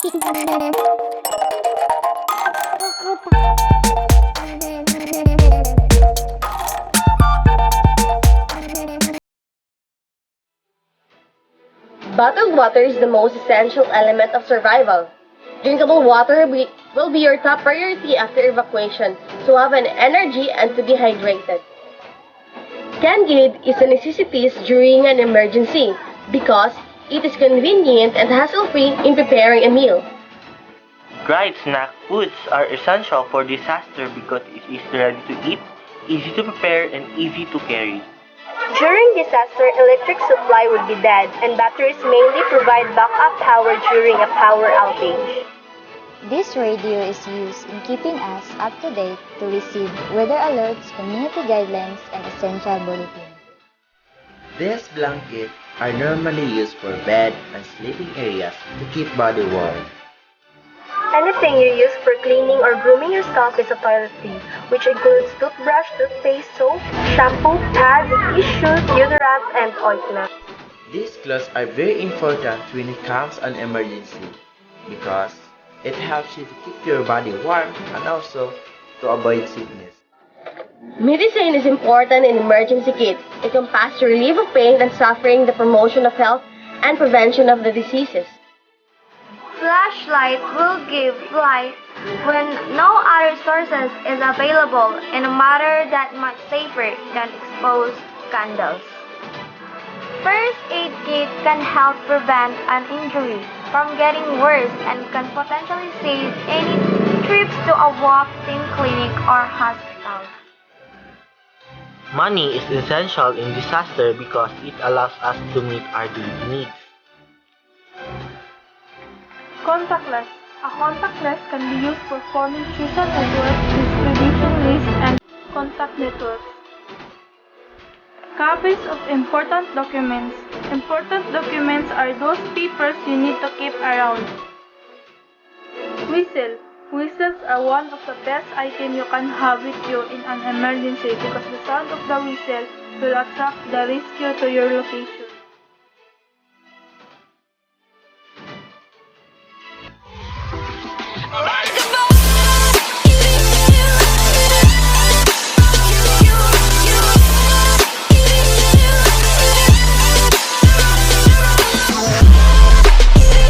Bottled water is the most essential element of survival. Drinkable water will be your top priority after evacuation to have an energy and to be hydrated. Canned good is a necessity during an emergency because it is convenient and hassle-free in preparing a meal. Dried snack foods are essential for disaster because it is ready to eat, easy to prepare, and easy to carry. During disaster, electric supply would be dead and batteries mainly provide backup power during a power outage. This radio is used in keeping us up to date to receive weather alerts, community guidelines, and essential bulletins. These blankets are normally used for bed and sleeping areas to keep body warm. Anything you use for cleaning or grooming yourself is a toiletry, which includes toothbrush, toothpaste, soap, shampoo, pads, tissues, deodorant, and ointment. These clothes are very important when it comes an emergency because it helps you to keep your body warm and also to avoid sickness. Medicine is important in emergency kit. It encompasses relief of pain and suffering, the promotion of health, and prevention of the diseases. Flashlight will give light when no other sources is available in a manner that much safer than exposed candles. First aid kit can help prevent an injury from getting worse and can potentially save any trips to a walk-in clinic or hospital. Money is essential in disaster because it allows us to meet our daily needs. Contactless. A contactless can be used for forming social networks, distributing lists, and contact networks. Copies of important documents. Important documents are those papers you need to keep around. Whistle. Whistles are one of the best items you can have with you in an emergency because the sound of the whistle will attract the rescue to your location.